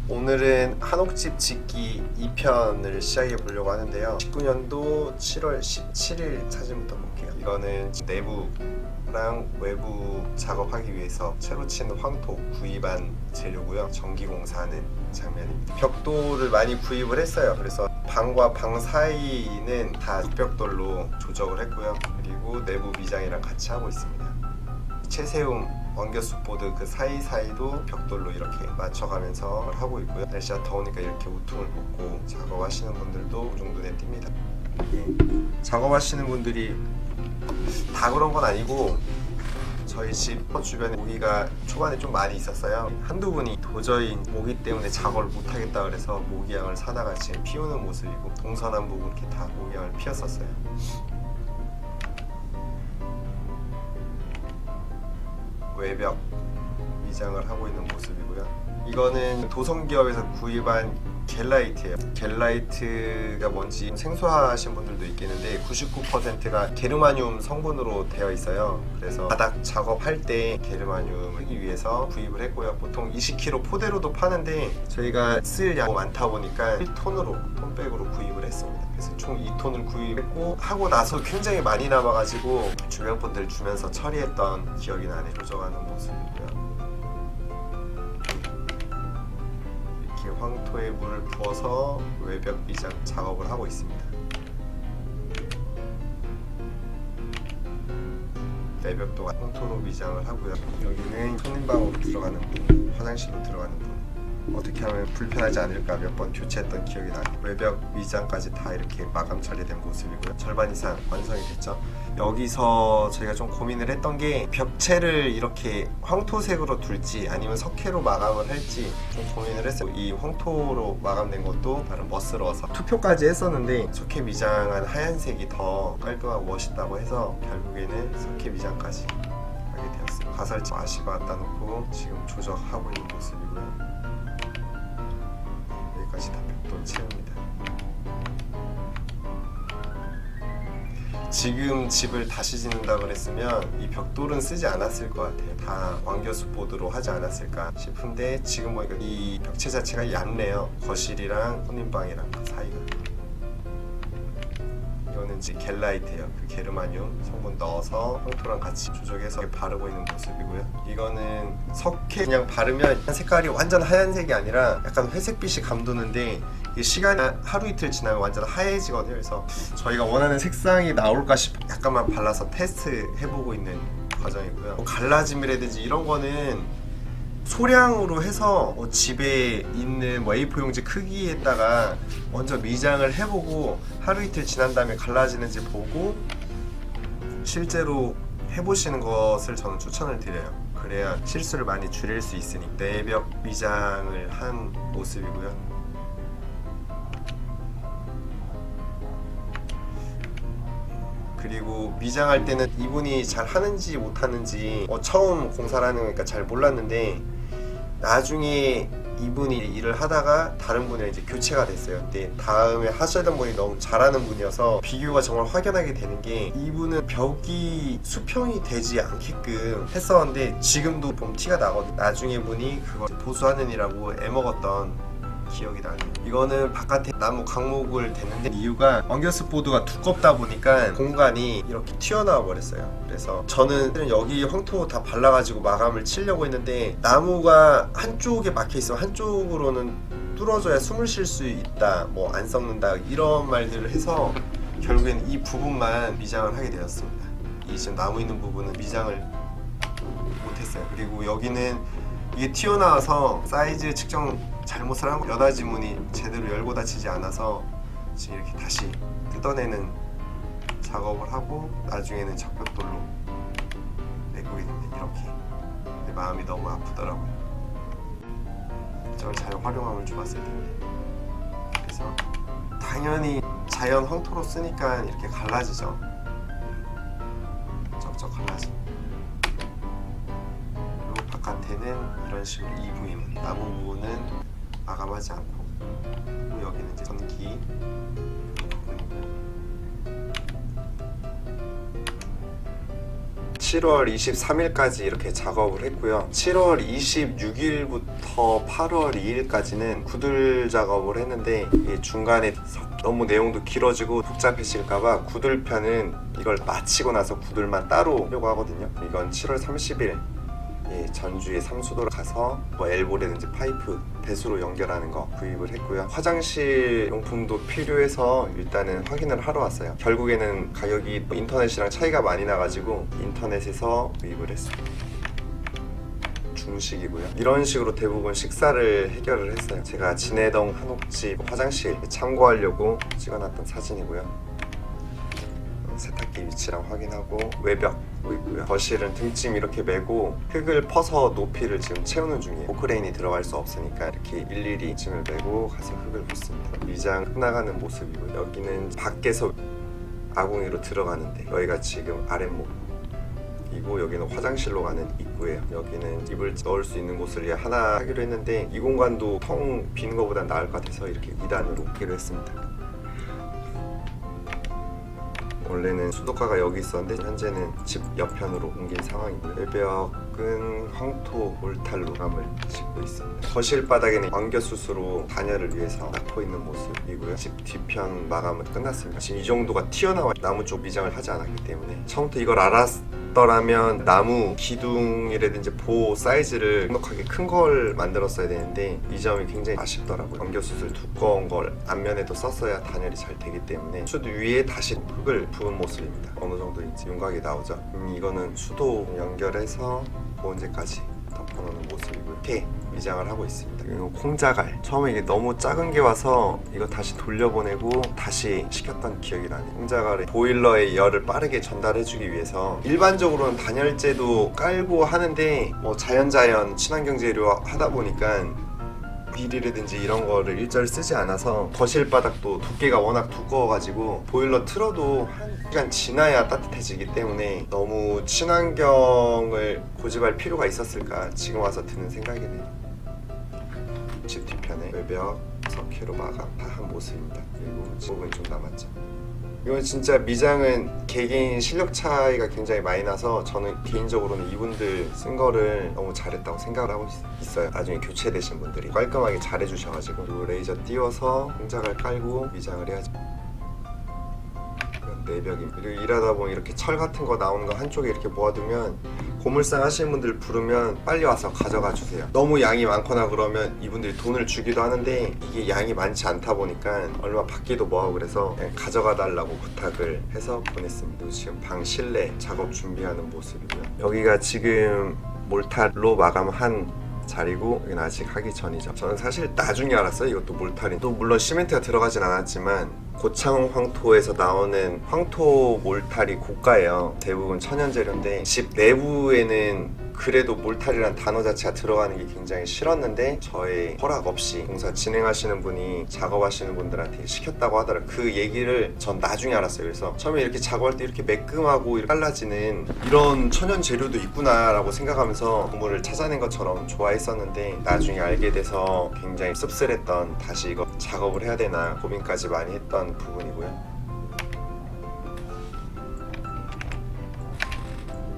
오늘은 한옥집 짓기 2편을 시작해 보려고 하는데요. 19년도 7월 17일 사진부터 볼게요. 이거는 내부랑 외부 작업하기 위해서 채로 치는 황토 구입한 재료고요. 전기공사하는 장면입니다. 벽돌을 많이 구입을 했어요. 그래서 방과 방 사이는 다 벽돌로 조적을 했고요. 그리고 내부 미장이랑 같이 하고 있습니다. 채세움 원겨수보드 그 사이사이도 벽돌로 이렇게 맞춰가면서 하고 있고요. 날씨가 더우니까 이렇게 우통을 벗고 작업하시는 분들도 이 정도 냅둡니다. 작업하시는 분들이 다 그런 건 아니고 저희 집 주변에 모기가 초반에 좀 많이 있었어요. 한두 분이 도저히 모기 때문에 작업을 못하겠다 그래서 모기향을 사다가 지금 피우는 모습이고, 동서남북 이렇게 다 모기향을 피웠었어요. 외벽 미장을 하고 있는 모습이고요. 이거는 도성기업에서 구입한 겔라이트예요. 겔라이트가 뭔지 생소하신 분들도 있겠는데 99%가 게르마늄 성분으로 되어 있어요. 그래서 바닥 작업할 때 게르마늄을 하기 위해서 구입을 했고요. 보통 20kg 포대로도 파는데 저희가 쓸 양이 많다 보니까 1톤으로 톤백으로 구입을 했습니다. 그래서 총 2톤을 구입했고, 하고 나서 굉장히 많이 남아가지고 주변 분들 주면서 처리했던 기억이 나네요. 조정하는 모습이고요. 이렇게 황토에 물을 부어서 외벽 미장 작업을 하고 있습니다. 내벽도 황토로 미장을 하고요. 여기는 손님방으로 들어가는 문, 화장실로 들어가는 문. 어떻게 하면 불편하지 않을까 몇 번 교체했던 기억이 나요. 외벽 미장까지 다 이렇게 마감 처리된 모습이고요. 절반 이상 완성이 됐죠. 여기서 저희가 좀 고민을 했던 게 벽체를 이렇게 황토색으로 둘지 아니면 석회로 마감을 할지 좀 고민을 했어요. 이 황토로 마감된 것도 나름 멋스러워서 투표까지 했었는데 석회 미장한 하얀색이 더 깔끔하고 멋있다고 해서 결국에는 석회 미장까지 하게 되었어요. 가설치 아시 갖다 놓고 지금 조적하고 있는 모습이고요. 여기까지 다 벽돌 채웁니다. 지금 집을 다시 짓는다 그랬으면 이 벽돌은 쓰지 않았을 것 같아요. 다 완겨수 보드로 하지 않았을까 싶은데 지금 보니까 이 벽체 자체가 얇네요. 거실이랑 손님방이랑 그 사이가. 이거는 이제 겔라이트예요. 그 게르마늄 성분 넣어서 황토랑 같이 조적해서 바르고 있는 모습이고요. 이거는 석회 그냥 바르면 색깔이 완전 하얀색이 아니라 약간 회색빛이 감도는데 시간이 하루 이틀 지나면 완전 하얘지거든요. 그래서 저희가 원하는 색상이 나올까 싶어 약간만 발라서 테스트 해보고 있는 과정이고요. 갈라짐이라든지 이런 거는 소량으로 해서 집에 있는 A4 용지 크기에다가 먼저 미장을 해보고 하루 이틀 지난 다음에 갈라지는지 보고 실제로 해보시는 것을 저는 추천을 드려요. 그래야 실수를 많이 줄일 수 있으니. 내벽 미장을 한 모습이고요. 그리고 미장할 때는 이분이 잘 하는지 못하는지 처음 공사를 하는 거니까 잘 몰랐는데, 나중에 이분이 일을 하다가 다른 분이랑 이제 교체가 됐어요. 근데 다음에 하시던 분이 너무 잘하는 분이어서 비교가 정말 확연하게 되는 게, 이분은 벽이 수평이 되지 않게끔 했었는데 지금도 보면 티가 나거든요. 나중에 분이 그걸 보수하는 이라고 애먹었던 기억이 나네요. 이거는 바깥에 나무 강목을 댔는데 이유가 원겨스 보드가 두껍다 보니까 공간이 이렇게 튀어나와 버렸어요. 그래서 저는 여기 황토 다 발라가지고 마감을 치려고 했는데 나무가 한쪽에 막혀 있으면 한쪽으로는 뚫어져야 숨을 쉴 수 있다, 뭐 안 썩는다 이런 말들을 해서 결국엔 이 부분만 미장을 하게 되었습니다. 이 지금 나무 있는 부분은 미장을 못했어요. 그리고 여기는 이게 튀어나와서 사이즈 측정 잘못을 한 거, 여닫이문이 제대로 열고 닫히지 않아서 지금 이렇게 다시 뜯어내는 작업을 하고 나중에는 적벽돌로 메꾸게 됩니다. 이렇게. 근데 마음이 너무 아프더라고요. 저걸 잘 활용하면 좋았을 텐데. 그래서 당연히 자연 황토로 쓰니까 이렇게 갈라지죠. 쩍쩍 갈라집니다. 그리고 바깥에는 이런 식으로 이 부위만, 나무 부분은 마감하지 않고, 그리고 여기는 이제 전기 부분이고요. 7월 23일까지 이렇게 작업을 했고요. 7월 26일부터 8월 2일까지는 구들 작업을 했는데 이게 중간에 너무 내용도 길어지고 복잡해질까봐 구들편은 이걸 마치고 나서 구들만 따로 하려고 하거든요. 이건 7월 30일 전주의 삼수도로 가서 뭐 엘보라든지 파이프, 배수로 연결하는 거 구입을 했고요. 화장실 용품도 필요해서 일단은 확인을 하러 왔어요. 결국에는 가격이 인터넷이랑 차이가 많이 나가지고 인터넷에서 구입을 했습니다. 중식이고요. 이런 식으로 대부분 식사를 해결을 했어요. 제가 진해동 한옥집 화장실 참고하려고 찍어놨던 사진이고요. 세탁기 위치랑 확인하고 외벽 보이고요. 거실은 등짐 이렇게 메고 흙을 퍼서 높이를 지금 채우는 중이에요. 포크레인이 들어갈 수 없으니까 이렇게 일일이 짐을 메고 가서 흙을 붓습니다. 미장 끝나가는 모습이고 여기는 밖에서 아궁이로 들어가는데 여기가 지금 아랫목 이고 여기는 화장실로 가는 입구예요. 여기는 입을 넣을 수 있는 곳을 하나 하기로 했는데 이 공간도 텅 비는 것보다 나을 것 같아서 이렇게 2단으로 하기로 했습니다. 원래는 수도가가 여기 있었는데 현재는 집 옆편으로 옮긴 상황이고요. 외벽은 황토 몰탈로 감을 짓고 있습니다. 거실 바닥에는 완겨수수로 단열을 위해서 닦고 있는 모습이고요. 집 뒤편 마감은 끝났습니다. 지금 이 정도가 튀어나와 나무 쪽 미장을 하지 않았기 때문에 처음부터 이걸 알았더라면 나무 기둥이라든지 보 사이즈를 넉넉하게 큰 걸 만들었어야 되는데 이 점이 굉장히 아쉽더라고요. 완겨수술 두꺼운 걸 앞면에도 썼어야 단열이 잘 되기 때문에 수도 위에 다시 흙을 부은 모습입니다. 어느 정도인지 윤곽이 나오죠. 이거는 수도 연결해서 보온재까지 덮어놓는 모습이고요. 이렇게 미장을 하고 있습니다. 이거 콩자갈 처음에 이게 너무 작은 게 와서 이거 다시 돌려보내고 다시 시켰던 기억이 나네요. 콩자갈에 보일러의 열을 빠르게 전달해주기 위해서 일반적으로는 단열재도 깔고 하는데 뭐 자연 친환경 재료 하다 보니까 비리라든지 이런 거를 일절 쓰지 않아서 거실 바닥도 두께가 워낙 두꺼워가지고 보일러 틀어도 한 시간 지나야 따뜻해지기 때문에 너무 친환경을 고집할 필요가 있었을까 지금 와서 드는 생각이네요. 집 뒤편에 외벽 석회로 마감 다 한 모습입니다. 그리고 부분 좀 남았죠. 이건 진짜 미장은 개개인 실력 차이가 굉장히 많이 나서 저는 개인적으로는 이분들 쓴 거를 너무 잘했다고 생각을 하고 있어요. 나중에 교체되신 분들이 깔끔하게 잘해주셔가지고 그리고 레이저 띄워서 공작을 깔고 미장을 해야죠. 내벽입니다. 그리고 일하다 보면 이렇게 철 같은 거 나오는 거 한쪽에 이렇게 모아두면 고물상 하시는 분들 부르면 빨리 와서 가져가 주세요. 너무 양이 많거나 그러면 이분들이 돈을 주기도 하는데 이게 양이 많지 않다 보니까 얼마 받기도 뭐하고 그래서 그냥 가져가 달라고 부탁을 해서 보냈습니다. 지금 방 실내 작업 준비하는 모습이고요. 여기가 지금 몰탈로 마감한 자리고 여기는 아직 하기 전이죠. 저는 사실 나중에 알았어요. 이것도 몰탈이 또 물론 시멘트가 들어가진 않았지만 고창 황토에서 나오는 황토 몰탈이 고가예요. 대부분 천연 재료인데 집 내부에는 그래도 몰탈이란 단어 자체가 들어가는 게 굉장히 싫었는데 저의 허락 없이 공사 진행하시는 분이 작업하시는 분들한테 시켰다고 하더라고요. 그 얘기를 전 나중에 알았어요. 그래서 처음에 이렇게 작업할 때 이렇게 매끈하고 이렇게 갈라지는 이런 천연 재료도 있구나 라고 생각하면서 보물을 찾아낸 것처럼 좋아했었는데 나중에 알게 돼서 굉장히 씁쓸했던 다시 이거 작업을 해야 되나 고민까지 많이 했던 부분이고요.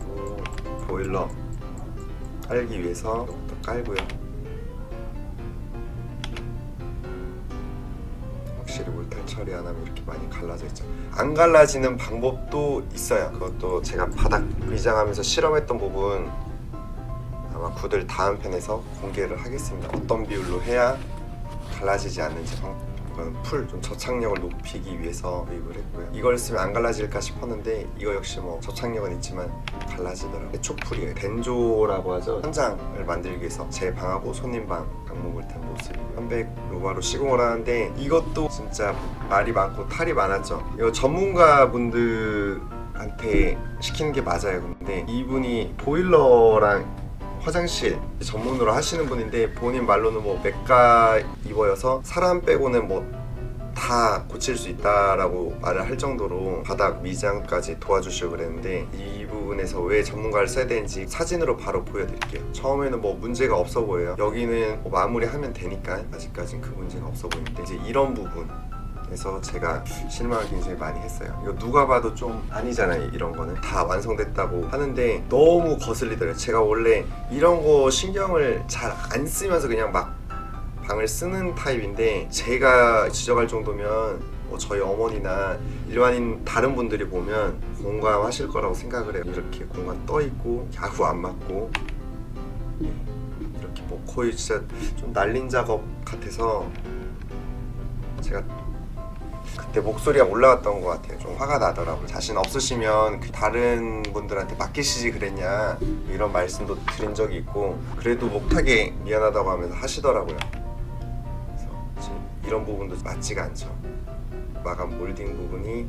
그리고 보일러 깔기 위해서 이것도 깔고요. 확실히 몰탈 처리 안 하면 이렇게 많이 갈라져 있죠. 안 갈라지는 방법도 있어요. 그것도 제가 바닥 위장하면서 실험했던 부분 아마 구들 다음 편에서 공개를 하겠습니다. 어떤 비율로 해야 갈라지지 않는지 이건 풀 좀 저착력을 높이기 위해서 구입을 했고요. 이걸 쓰면 안 갈라질까 싶었는데 이거 역시 뭐 저착력은 있지만 갈라지더라고요. 초풀이에요. 덴조라고 하죠. 현장을 만들기 위해서 제 방하고 손님방 방목을 댄 모습이고요. 300 로바로 시공을 하는데 이것도 진짜 말이 많고 탈이 많았죠. 이거 전문가분들한테 시키는 게 맞아요. 근데 이분이 보일러랑 화장실 전문으로 하시는 분인데 본인 말로는 뭐 맥가이버여서 사람 빼고는 뭐 다 고칠 수 있다라고 말을 할 정도로 바닥 미장까지 도와주시고 그랬는데 이 부분에서 왜 전문가를 써야 되는지 사진으로 바로 보여드릴게요. 처음에는 뭐 문제가 없어 보여요. 여기는 뭐 마무리하면 되니까 아직까지는 그 문제가 없어 보이는데 이제 이런 부분 그래서 제가 실망을 굉장히 많이 했어요. 이거 누가 봐도 좀 아니잖아요. 이런 거는 다 완성됐다고 하는데 너무 거슬리더라고요. 제가 원래 이런 거 신경을 잘 안 쓰면서 그냥 막 방을 쓰는 타입인데, 제가 지적할 정도면 저희 어머니나 일반인 다른 분들이 보면 공감하실 거라고 생각을 해요. 이렇게 공간 떠 있고 야구 안 맞고 이렇게 뭐 거의 진짜 좀 날린 작업 같아서 제가 그때 목소리가 올라갔던 것 같아요. 좀 화가 나더라고요. 자신 없으시면 다른 분들한테 맡기시지 그랬냐 이런 말씀도 드린 적이 있고, 그래도 못하게 미안하다고 하면서 하시더라고요. 그래서 지금 이런 부분도 맞지가 않죠. 마감 몰딩 부분이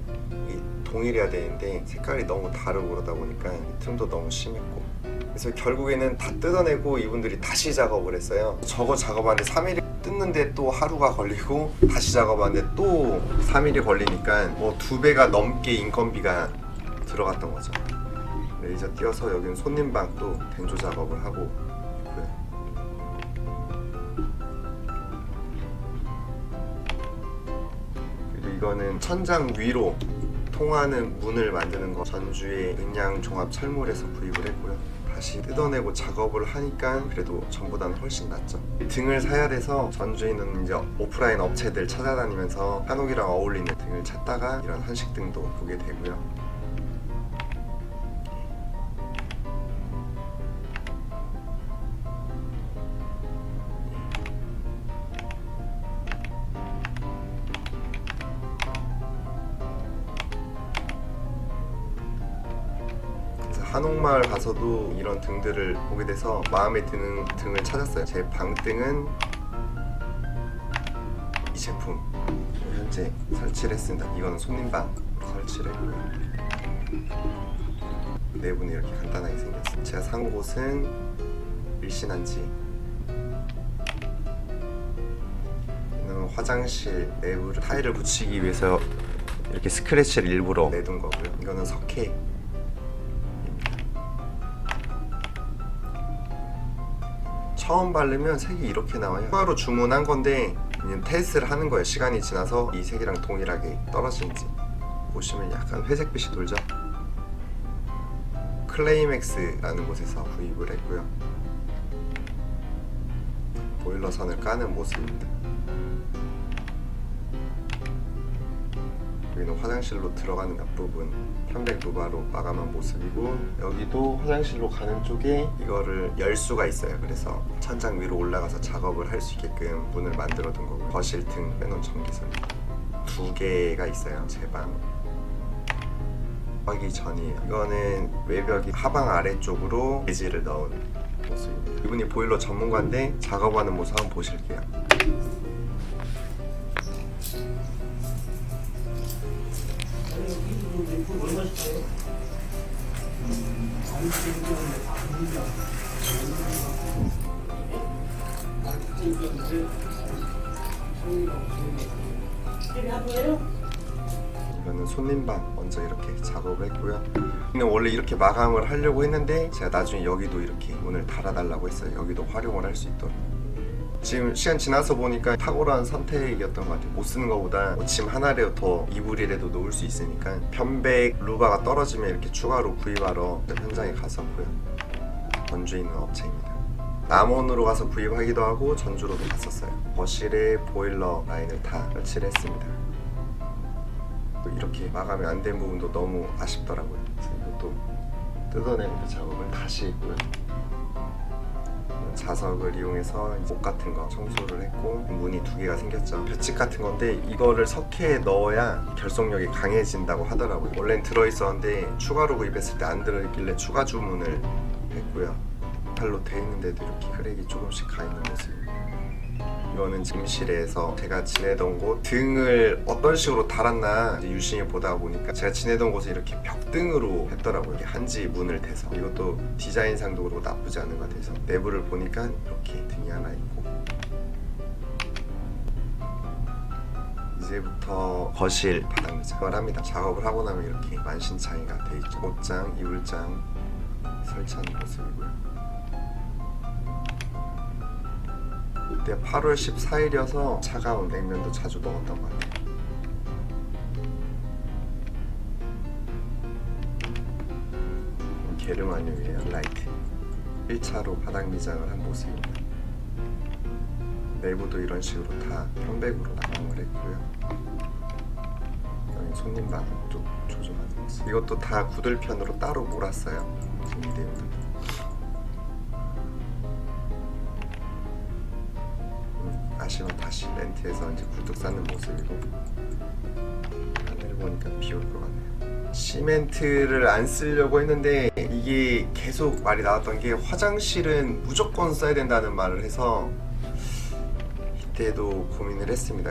동일해야 되는데 색깔이 너무 다르고 그러다 보니까 틈도 너무 심했고, 그래서 결국에는 다 뜯어내고 이분들이 다시 작업을 했어요. 저거 작업하는데 3일이 뜯는데 또 하루가 걸리고, 다시 작업하는데 또 3일이 걸리니까 뭐 2배가 넘게 인건비가 들어갔던 거죠. 레이저 띄어서 여기는 손님방도 덴조 작업을 하고 있고요. 그리고 이거는 천장 위로 통하는 문을 만드는 거, 전주의 은양 종합 철물에서 구입을 했고요. 다시 뜯어내고 작업을 하니까 그래도 전보다는 훨씬 낫죠. 등을 사야 돼서 전주에 있는 이제 오프라인 업체들 찾아다니면서 한옥이랑 어울리는 등을 찾다가 이런 한식 등도 보게 되고요. 한옥마을 가서도 이런 등들을 보게 돼서 마음에 드는 등을 찾았어요. 제 방등은 이 제품 현재 설치를 했습니다. 이거는 손님방 설치를 했고요. 내부는 이렇게 간단하게 생겼어요. 제가 산 곳은 일신한지. 이거는 화장실 내부를 타일을 붙이기 위해서 이렇게 스크래치를 일부러 내둔 거고요. 이거는 석회. 처음 바르면 색이 이렇게 나와요. 추가로 주문한 건데 그냥 테스트를 하는 거예요. 시간이 지나서 이 색이랑 동일하게 떨어지는지. 보시면 약간 회색빛이 돌죠. 클레이맥스라는 곳에서 구입을 했고요. 보일러 선을 까는 모습입니다. 여기는 화장실로 들어가는 앞부분 편백 루바로 마감한 모습이고, 여기도 화장실로 가는 쪽에 이거를 열 수가 있어요. 그래서 천장 위로 올라가서 작업을 할 수 있게끔 문을 만들어 둔 거고요. 거실 등 빼놓은 전기선 2개가 있어요. 제 방 하기 전이에요. 이거는 외벽이 하방 아래쪽으로 배지를 넣은 모습입니다. 이분이 보일러 전문가인데 작업하는 모습 한번 보실게요. 이거는 손님방 먼저 이렇게 작업을 했고요. 근데 원래 이렇게 마감을 하려고 했는데 제가 나중에 여기도 이렇게 문을 달아달라고 했어요. 여기도 활용을 할 수 있도록. 지금 시간 지나서 보니까 탁월한 선택이었던 것 같아요. 못 쓰는 것보다 짐 하나라도 더 이불이라도 놓을 수 있으니까. 편백 루바가 떨어지면 이렇게 추가로 구입하러 현장에 갔었고요. 전주에 있는 업체입니다. 남원으로 가서 구입하기도 하고 전주로도 갔었어요. 거실에 보일러 라인을 다 설치를 했습니다. 또 이렇게 마감이 안 된 부분도 너무 아쉽더라고요. 그래서 이것도 뜯어내는 작업을 다시 했고요. 자석을 이용해서 옷 같은 거 청소를 했고, 문이 2개가 생겼죠. 볏짚 같은 건데 이거를 석회에 넣어야 결속력이 강해진다고 하더라고요. 원래는 들어있었는데 추가로 구입했을 때 안 들어있길래 추가 주문을 했고요. 메탈로 돼 있는데도 이렇게 크랙이 조금씩 가 있는 모습입니다. 이거는 침실에서 제가 지내던 곳 등을 어떤 식으로 달았나 유심히 보다 보니까 제가 지내던 곳에 이렇게 벽등으로 했더라고요. 한지 문을 대서. 이것도 디자인상도 그렇고 나쁘지 않은 것 같아서 내부를 보니까 이렇게 등이 하나 있고, 이제부터 거실 바닥 작업을 합니다. 작업을 하고 나면 이렇게 만신창이가 돼 있죠. 옷장, 이불장 설치하는 모습이고요. 그때 8월 14일이어서 차가운 냉면도 자주 먹었던 것 같아요. 게르마늄이에요. 라이트 1차로 바닥 미장을 한 모습입니다. 내부도 이런 식으로 다 편백으로 마감을 했고요. 손님방 쪽 조정하는 모습. 이것도 다 구들편으로 따로 몰았어요. 지금 이 내용들. 아시면 다시 렌트해서 이제 굴뚝 쌓는 모습이고, 하늘 보니까 비 올 것 같네요. 시멘트를 안 쓰려고 했는데 이게 계속 말이 나왔던 게 화장실은 무조건 써야 된다는 말을 해서 이때도 고민을 했습니다.